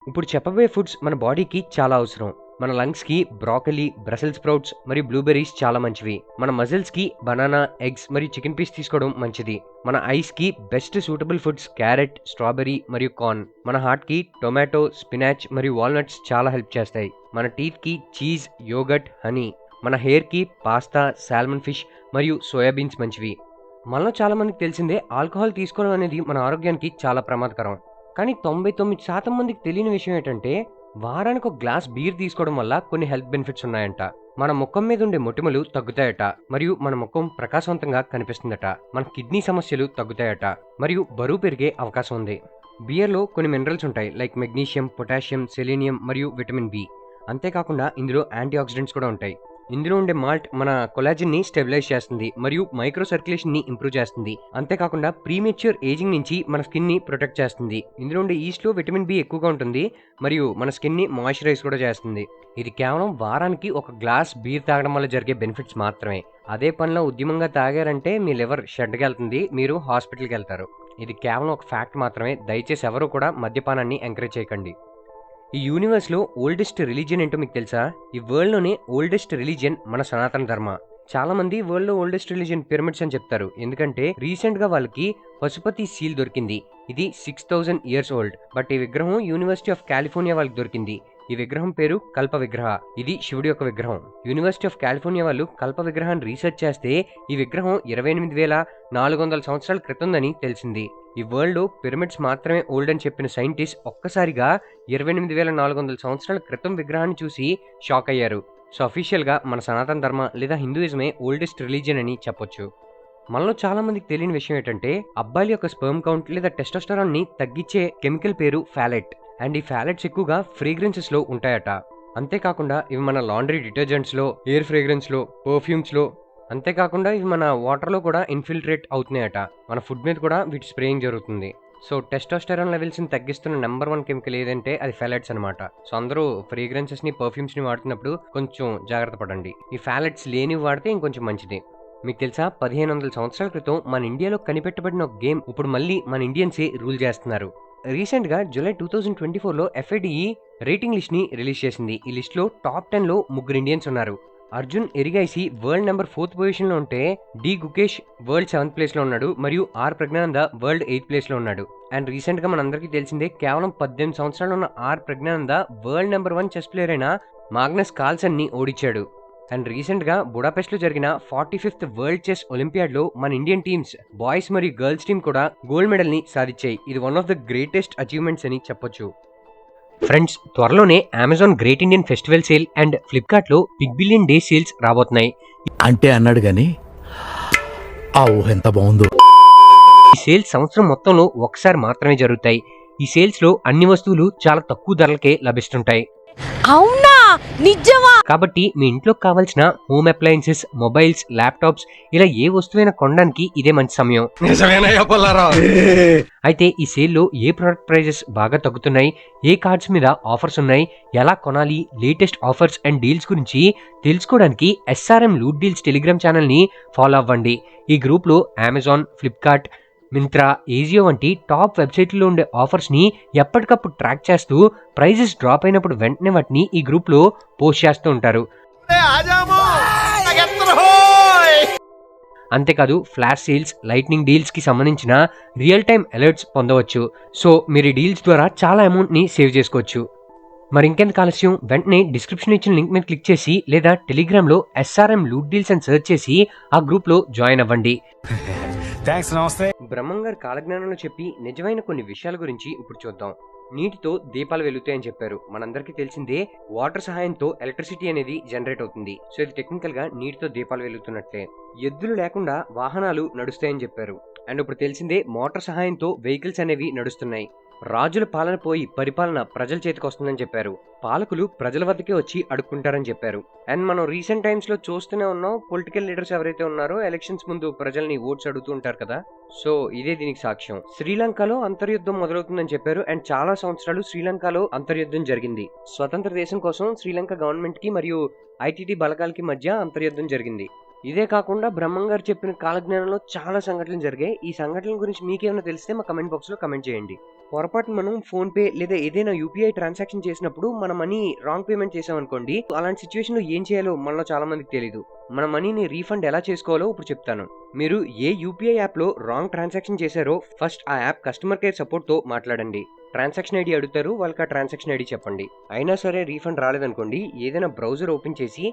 ఇప్పుడు చెప్పబోయే ఫుడ్స్ మన బాడీకి చాలా అవసరం. మన లంగ్స్‌కి బ్రోకలీ, బ్రసెల్స్ స్ప్రౌట్స్ మరియు బ్లూబెర్రీస్ చాలా మంచివి. మన మజిల్స్‌కి బనానా, ఎగ్స్ మరియు చికెన్ పీస్ తీసుకోవడం మంచిది. మన ఐస్‌కి best suitable foods carrot, strawberry మరియు కార్న్. మన హార్ట్‌కి టొమాటో, స్పినాచ్ మరియు వాల్‌నట్స్ చాలా హెల్ప్ చేస్తాయి. మన టీత్‌కి చీజ్, యోగర్ట్, హనీ. మన హెయిర్‌కి పాస్తా, సాల్మన్ ఫిష్ మరియు సోయా బీన్స్ మంచివి. మనలో చాలా మందికి తెలిసిందే ఆల్కహాల్ తీసుకోవడం అనేది మన ఆరోగ్యానికి చాలా ప్రమాదకరం. కానీ 99% మందికి తెలియని విషయం ఏంటంటే వారానికి ఒక గ్లాస్ బీర్ తీసుకోవడం వల్ల కొన్ని హెల్త్ బెనిఫిట్స్ ఉన్నాయంట. మన ముఖం మీద ఉండే మొటిమలు తగ్గుతాయట మరియు మన ముఖం ప్రకాశవంతంగా కనిపిస్తుందట. మన కిడ్నీ సమస్యలు తగ్గుతాయట మరియు బరువు పెరిగే అవకాశం ఉంది. బియర్లో కొన్ని మినరల్స్ ఉంటాయి లైక్ మెగ్నీషియం, పొటాషియం, సెలీనియం మరియు విటమిన్ బి. అంతేకాకుండా ఇందులో యాంటీ ఆక్సిడెంట్స్ కూడా ఉంటాయి. ఇందులో ఉండే మాల్ట్ మన కొలాజిన్ ని స్టెబిలైజ్ చేస్తుంది మరియు మైక్రో సర్క్యులేషన్ ని ఇంప్రూవ్ చేస్తుంది. అంతేకాకుండా ప్రీమెచ్యూర్ ఏజింగ్ నుంచి మన స్కిన్ ని ప్రొటెక్ట్ చేస్తుంది. ఇందులో ఉండే ఈస్ట్ లో విటమిన్ బి ఎక్కువగా ఉంటుంది మరియు మన స్కిన్ ని మాయిశ్చరైజ్ కూడా చేస్తుంది. ఇది కేవలం వారానికి ఒక గ్లాస్ బీర్ తాగడం వల్ల జరిగే బెనిఫిట్స్ మాత్రమే. అదే పనిలో ఉద్యమంగా తాగారంటే మీ లివర్ షెడ్కి వెళ్తుంది, మీరు హాస్పిటల్కి వెళ్తారు. ఇది కేవలం ఒక ఫ్యాక్ట్ మాత్రమే. దయచేసి ఎవరు కూడా మద్యపానాన్ని ఎంకరేజ్ చేయకండి. ఈ యూనివర్స్లో ఓల్డెస్ట్ రిలీజియన్ ఏంటో మీకు తెలుసా? ఈ వరల్డ్లోనే ఓల్డెస్ట్ రిలీజియన్ మన సనాతన ధర్మ. చాలా మంది వరల్డ్ లో ఓల్డెస్ట్ రిలీజియన్ పిరమిడ్స్ అని చెప్తారు. ఎందుకంటే రీసెంట్ గా వాళ్ళకి పశుపతి సీల్ దొరికింది. ఇది 6000 ఇయర్స్ ఓల్డ్. బట్ ఈ విగ్రహం యూనివర్సిటీ ఆఫ్ కాలిఫోర్నియా వాళ్ళకి దొరికింది. ఈ విగ్రహం పేరు కల్ప విగ్రహ. ఇది శివుడి యొక్క విగ్రహం. యూనివర్సిటీ ఆఫ్ కాలిఫోర్నియా వాళ్ళు కల్ప విగ్రహాన్ని రీసెర్చ్ చేస్తే ఈ విగ్రహం 28,400 సంవత్సరాల క్రితందని తెలిసింది. ఈ వరల్డ్ లో పిరమిడ్స్ మాత్రమే ఓల్డ్ అని చెప్పిన సైంటిస్ట్ ఒక్కసారిగా 28,400 సంవత్సరాల క్రితం విగ్రహాన్ని చూసి షాక్ అయ్యారు. సో అఫీషియల్ గా మన సనాతన ధర్మ లేదా హిందూయిజమే ఓల్డెస్ట్ రిలీజియన్ అని చెప్పొచ్చు. మనలో చాలా మందికి తెలియని విషయం ఏంటంటే అబ్బాయిల యొక్క స్పెర్మ్ కౌంట్ లేదా టెస్టోస్టెరాన్ ని తగ్గించే కెమికల్ పేరు ఫాలెట్. అండ్ ఈ ఫాలెట్స్ ఎక్కువగా ఫ్రేగ్రెన్సెస్ లో ఉంటాయట. అంతేకాకుండా ఇవి మన లాండ్రీ డిటర్జెంట్స్ లో, ఎయిర్ ఫ్రేగ్రెన్స్ లో, పర్ఫ్యూమ్స్ లో, అంతేకాకుండా ఇవి మన వాటర్ లో కూడా ఇన్ఫిల్ట్రేట్ అవుతున్నాయట. మన ఫుడ్ మీద కూడా వీటి స్ప్రేయింగ్ జరుగుతుంది. సో టెస్టోస్టెరాన్ లెవెల్స్ ని తగ్గిస్తున్న నెంబర్ 1 కెమికల్ ఏదంటే అది ఫాలెట్స్ అనమాట. సో అందరూ ఫ్రేగ్రెన్సెస్ ని, పర్ఫ్యూమ్స్ ని వాడుతున్నప్పుడు కొంచెం జాగ్రత్త పడండి. ఈ ఫాలెట్స్ లేనివి వాడితే ఇంకొంచెం మంచిది. మీకు తెలుసా 1500 సంవత్సరాల క్రితం మన ఇండియాలో కనిపెట్టబడిన ఒక గేమ్ ఇప్పుడు మళ్ళీ మన ఇండియన్సే రూల్ చేస్తున్నారు. రీసెంట్ గా జూలై 2024లో FIDE రేటింగ్ లిస్ట్ ని రిలీజ్ చేసింది. ఈ లిస్ట్ లో టాప్ 10 లో 3 ఇండియన్స్ ఉన్నారు. Arjun Erigaisi world number 4th position లో ఉంటే D Gukesh world 7th place లో ఉన్నాడు మరియు are Praggnanandhaa world 8th place లో ఉన్నాడు. అండ్ రీసెంట్ గా మనందరికీ తెలిసిందే కేవలం 18 సంవత్సరాలు ఉన్న R Praggnanandhaa world number 1 chess player అయిన మాగ్నస్ కార్ల్సన్ ని ఓడించాడు. అండ్ రీసెంట్ గా బుడాపెస్ట్ లో జరిగిన 45th వరల్డ్ చెస్ ఒలింపియాడ్ లో మన ఇండియన్ టీమ్స్ బాయ్స్ మరియు గర్ల్స్ టీమ్ కూడా గోల్డ్ మెడల్ ని సాధించాయి. ఇది one of the greatest achievements అని చెప్పొచ్చు. ఫ్రెండ్స్, త్వరలోనే Amazon great Indian festival sale and Flipkart లో బిగ్ బిలియన్ డే సేల్స్ రాబోతున్నాయి అంటే అన్నాడు గాని ఆ ఊహ ఎంత బాగుందో. ఈ సేల్స్ సంవత్సరం మొత్తంలో ఒకసారి మాత్రమే జరుగుతాయి. ఈ సేల్స్ లో అన్ని వస్తువులు చాలా తక్కువ ధరలకే లభిస్తుంటాయి. అవునా, నిజమా? కాబట్టి మీ ఇంట్లో కావాల్సిన హోమ్ అప్లయన్సెస్, మొబైల్స్, ల్యాప్టాప్స్ ఇలా ఏ వస్తువైనా కొనడానికి ఇదే మంచి సమయం. అయితే ఈ సేల్ లో ఏ ప్రొడక్ట్ ప్రైజెస్ బాగా తగ్గుతున్నాయి, ఏ కార్డ్స్ మీద ఆఫర్స్ ఉన్నాయి, ఎలా కొనాలి, లేటెస్ట్ ఆఫర్స్ అండ్ డీల్స్ గురించి తెలుసుకోవడానికి SRM loot deals Telegram channel ని ఫాలో అవ్వండి. ఈ గ్రూప్ లో అమెజాన్, ఫ్లిప్కార్ట్, మింత్రా, ఏజియో వంటి టాప్ వెబ్సైట్లో ఉండే ఆఫర్స్ ని ఎప్పటికప్పుడు ట్రాక్ చేస్తూ ప్రైజెస్ డ్రాప్ అయినప్పుడు వెంటనే వాటిని ఈ గ్రూప్ లో పోస్ట్ చేస్తూ ఉంటారు. అంతేకాదు ఫ్లాష్ సేల్స్, లైట్నింగ్ డీల్స్ కి సంబంధించిన రియల్ టైమ్ అలర్ట్స్ పొందవచ్చు. సో మీరు ఈ డీల్స్ ద్వారా చాలా అమౌంట్ ని సేవ్ చేసుకోవచ్చు. మరి ఇంకెందుకు ఆలస్యం, వెంటనే డిస్క్రిప్షన్ ఇచ్చిన లింక్ మీద క్లిక్ చేసి లేదా టెలిగ్రామ్ లో SRM లూట్ డీల్స్ అని సెర్చ్ చేసి ఆ గ్రూప్ లో జాయిన్ అవ్వండి. బ్రహ్మంగారు కాలజ్ఞానంలో చెప్పి నిజమైన కొన్ని విషయాల గురించి ఇప్పుడు చూద్దాం. నీటితో దీపాలు వెలుగుతాయని చెప్పారు. మనందరికీ తెలిసిందే వాటర్ సహాయంతో ఎలక్ట్రిసిటీ అనేది జనరేట్ అవుతుంది. సో ఇది టెక్నికల్ గా నీటితో దీపాలు వెలుగుతున్నట్లే. ఎద్దులు లేకుండా వాహనాలు నడుస్తాయని చెప్పారు. అండ్ ఇప్పుడు తెలిసిందే మోటార్ సహాయంతో వెహికల్స్ అనేవి నడుస్తున్నాయి. రాజుల పాలన పోయి పరిపాలన ప్రజల చేతికి వస్తుందని చెప్పారు. పాలకులు ప్రజల వద్దకే వచ్చి అడుక్కుంటారని చెప్పారు. అండ్ మనం రీసెంట్ టైమ్స్ లో చూస్తూనే ఉన్నాం, పొలిటికల్ లీడర్స్ ఎవరైతే ఉన్నారో ఎలక్షన్స్ ముందు ప్రజల్ని ఓట్స్ అడుగుతూ ఉంటారు కదా. సో ఇదే దీనికి సాక్ష్యం. శ్రీలంకలో అంతర్యుద్ధం మొదలవుతుందని చెప్పారు. అండ్ చాలా సంవత్సరాలు శ్రీలంకలో అంతర్యుద్ధం జరిగింది. స్వతంత్ర దేశం కోసం శ్రీలంక గవర్నమెంట్ కి మరియు ITT బలగాలకి మధ్య అంతర్యుద్ధం జరిగింది. ఇదే కాకుండా బ్రహ్మంగారు చెప్పిన కాలజ్ఞానంలో చాలా సంఘటనలు జరిగాయి. ఈ సంఘటనల గురించి మీకేమైనా తెలిస్తే మా కమెంట్ బాక్స్ లో కమెంట్ చేయండి. పొరపాటున మనం ఫోన్ పే లేదా ఏదైనా యూపీఐ ట్రాన్సాక్షన్ చేసినప్పుడు మన మనీ రాంగ్ పేమెంట్ చేసామనుకోండి, అలాంటి సిచ్యువేషన్ లో ఏం చేయాలో మనలో చాలా మందికి తెలియదు. మన మనీని రీఫండ్ ఎలా చేసుకోవాలో ఇప్పుడు చెప్తాను. మీరు ఏ యూపీఐ యాప్ లో రాంగ్ ట్రాన్సాక్షన్ చేశారో ఫస్ట్ ఆ యాప్ కస్టమర్ కేర్ సపోర్ట్ తో మాట్లాడండి. ట్రాన్సాక్షన్ ఐడి అడుగుతారు, వాళ్ళకి ఆ ట్రాన్సాక్షన్ ఐడి చెప్పండి. అయినా సరే రీఫండ్ రాలేదనుకోండి, ఏదైనా బ్రౌజర్ ఓపెన్ చేసి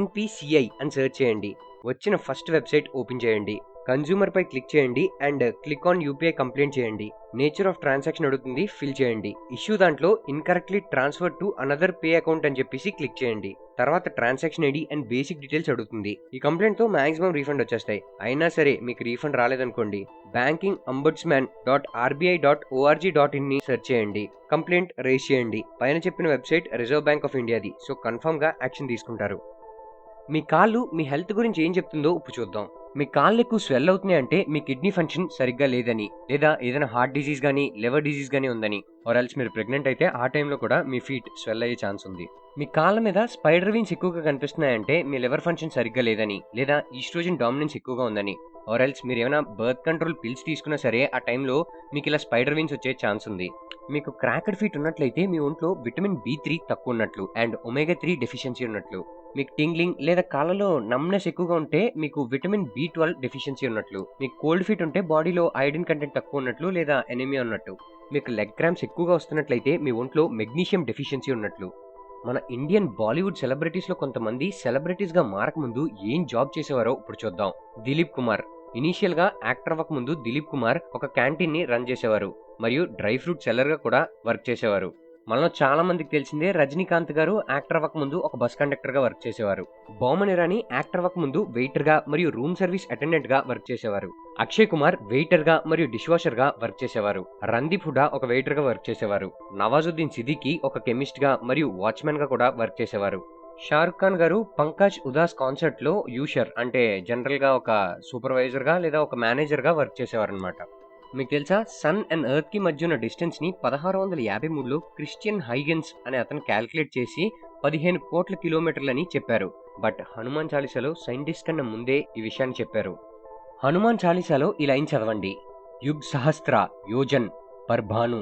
NPCI అని సెర్చ్ చేయండి. వచ్చిన ఫస్ట్ వెబ్సైట్ ఓపెన్ చేయండి. కన్జ్యూమర్ పై క్లిక్ చేయండి and click on UPI complaint చేయండి. నేచర్ ఆఫ్ ట్రాన్సాక్షన్ అడుగుతుంది, ఫిల్ చేయండి. ఇష్యూ దాంట్లో incorrectly transfer to another pay account అని చెప్పేసి క్లిక్ చేయండి. తర్వాత transaction ID and basic details అడుగుతుంది. ఈ కంప్లైంట్ తో మాక్సిమం రీఫండ్ వచ్చేస్తాయి. అయినా సరే మీకు రీఫండ్ రాలేదనుకోండి, bankingambudsman.rbi.org.in ని సెర్చ్ చేయండి. కంప్లైంట్ రేజ్ చేయండి. పైన చెప్పిన వెబ్సైట్ రిజర్వ్ బ్యాంక్ ఆఫ్ ఇండియాది, సో కన్ఫర్మ్ గా యాక్షన్ తీసుకుంటారు. మీ కాళ్ళు మీ హెల్త్ గురించి ఏం చెప్తుందో ఇప్పుడు చూద్దాం. మీ కాళ్ళు ఎక్కువ స్వెల్ అవుతున్నాయి అంటే మీ కిడ్నీ ఫంక్షన్ సరిగ్గా లేదని, లేదా ఏదైనా హార్ట్ డిసీజ్ గానీ లివర్ డిసీజ్ గానీ ఉందని, ఆర్ఎల్స్ మీరు ప్రెగ్నెంట్ అయితే ఆ టైంలో కూడా మీ ఫీట్ స్వెల్ అయ్యే ఛాన్స్ ఉంది. మీ కాళ్ళ మీద స్పైడర్ వింగ్స్ ఎక్కువగా కనిపిస్తున్నాయంటే మీ లివర్ ఫంక్షన్ సరిగ్గా లేదని, లేదా ఈస్ట్రోజన్ డామినెన్స్ ఎక్కువగా ఉందని, ఆర్ఎల్స్ మీరు ఏమైనా బర్త్ కంట్రోల్ పిల్స్ తీసుకున్నా సరే ఆ టైంలో మీకు ఇలా స్పైడర్ వింగ్స్ వచ్చే ఛాన్స్ ఉంది. మీకు క్రాకడ్ ఫీట్ ఉన్నట్లయితే మీ ఒంట్లో విటమిన్ B3 తక్కువ ఉన్నట్లు అండ్ ఒమేగా 3 డెఫిషియన్సీ ఉన్నట్లు. మీకు టింగ్లింగ్ లేదా కాళ్ళలో నమ్నెస్ ఎక్కువగా ఉంటే మీకు విటమిన్ B12 డెఫిషియన్సీ ఉన్నట్లు. మీకు కోల్డ్ ఫీట్ ఉంటే బాడీలో ఐరన్ కంటెంట్ తక్కువ ఉన్నట్లు లేదా ఎనిమియా ఉన్నట్టు. మీకు లెగ్ క్రాంప్స్ ఎక్కువగా వస్తున్నట్లయితే మీ ఒంట్లో మెగ్నీషియం డెఫిషియన్సీ ఉన్నట్లు. మన ఇండియన్ బాలీవుడ్ సెలబ్రిటీస్ లో కొంతమంది సెలబ్రిటీస్ గా మారకముందు ఏం జాబ్ చేసేవారో ఇప్పుడు చూద్దాం. దిలీప్ కుమార్ ఇనీషియల్ గా యాక్టర్ అవ్వక ముందు దిలీప్ కుమార్ ఒక క్యాంటీన్ ని రన్ చేసేవారు మరియు డ్రై ఫ్రూట్ సెల్లర్ గా కూడా వర్క్ చేసేవారు. మనలో చాలా మందికి తెలిసిందే రజనీకాంత్ గారు యాక్టర్ అవ్వక ముందు ఒక బస్ కండక్టర్ గా వర్క్ చేసేవారు. బొమ్మన్ ఇరానీ యాక్టర్ అవ్వక ముందు వెయిటర్ గా మరియు రూమ్ సర్వీస్ అటెండెంట్ గా వర్క్ చేసేవారు. అక్షయ్ కుమార్ వెయిటర్ గా మరియు డిష్ వాషర్ గా వర్క్ చేసేవారు. రణదీప్ హుడా ఒక వెయిటర్ గా వర్క్ చేసేవారు. నవాజుద్దీన్ సిద్దికీ ఒక కెమిస్ట్ గా మరియు వాచ్మెన్ గా కూడా వర్క్ చేసేవారు. షారుఖ్ ఖాన్ గారు పంకజ్ ఉదాస్ కాన్సర్ట్ లో యూషర్ అంటే జనరల్ గా ఒక సూపర్వైజర్ గా లేదా ఒక మేనేజర్ గా వర్క్ చేసేవారు అనమాట. మీకు తెలుసా, సన్ అండ్ ఎర్త్ కి మధ్య ఉన్న డిస్టెన్స్ ని 1653లో క్రిస్టియన్ హైగెన్స్ అనే అతను క్యాల్కులేట్ చేసి 15 కోట్ల కిలోమీటర్లని చెప్పారు. బట్ హనుమాన్ చాలీసాలో సైంటిస్ట్ కన్నా ముందే ఈ విషయాన్ని చెప్పారు. హనుమాన్ చాలీసాలో ఈ లైన్ చదవండి: యుగ్ సహస్ర యోజన్ పర్భాను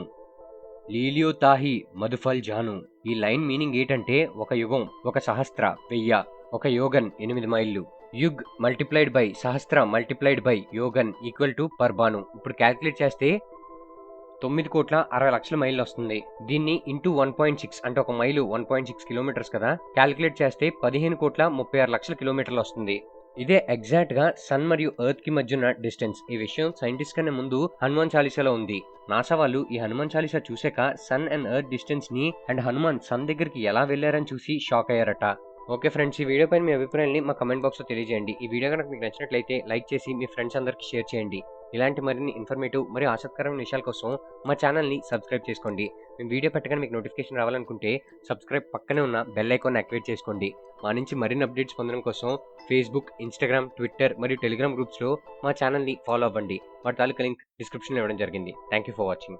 లీలియో తాహి మధుఫల్ జాను. ఈ లైన్ మీనింగ్ ఏంటంటే ఒక యుగం, ఒక సహస్ర 1000, ఒక యోగన్ 8 మైళ్ళు. యుగ్ మల్టిప్లైడ్ బై సహస్ర మల్టిప్లైడ్ బై యోగన్ ఈక్వల్ టు పర్బాను. ఇప్పుడు క్యాల్కులేట్ చేస్తే 9,60,00,000 మైళ్ళు వస్తుంది. దీన్ని ఇంటూ 1.6 అంటే ఒక మైలు 1.6 కిలోమీటర్స్ కదా, క్యాల్కులేట్ చేస్తే 15,36,00,000 కిలోమీటర్లు వస్తుంది. ఇదే ఎగ్జాక్ట్ గా సన్ మరియు ఎర్త్ కి మధ్య ఉన్న డిస్టెన్స్. ఈ విషయం సైంటిస్ట్ కన్నా ముందు హనుమాన్ చాలీసాలో ఉంది. నాసా వాళ్ళు ఈ హనుమాన్ చాలీసా చూసాక సన్ అండ్ ఎర్త్ డిస్టెన్స్ ని అండ్ హనుమాన్ సన్ దగ్గరికి ఎలా వెళ్లారని చూసి షాక్ అయ్యారట. ఓకే ఫ్రెండ్స్, ఈ వీడియో పైన మీ అభిప్రాయాన్ని మా కమెంట్ బాక్స్ లో తెలియజేయండి. ఈ వీడియో కనుక మీకు నచ్చినట్లయితే లైక్ చేసి మీ ఫ్రెండ్స్ అందరికి షేర్ చేయండి. ఇలాంటి మరిన్ని ఇన్ఫర్మేటివ్ మరియు ఆసక్తికరమైన విషయాల కోసం మా ఛానల్ని సబ్స్క్రైబ్ చేసుకోండి. మేము వీడియో పెట్టగానే మీకు నోటిఫికేషన్ రావాలనుకుంటే సబ్స్క్రైబ్ పక్కనే ఉన్న బెల్ ఐకాన్ యాక్టివేట్ చేసుకోండి. మా నుంచి మరిన్ని అప్డేట్స్ పొందడం కోసం ఫేస్బుక్, ఇన్స్టాగ్రామ్, ట్విట్టర్ మరియు టెలిగ్రామ్ గ్రూప్స్లో మా ఛానల్ని ఫాలో అవ్వండి. వాటి తాలూకా లింక్ డిస్క్రిప్షన్లో ఇవ్వడం జరిగింది. Thank you for watching.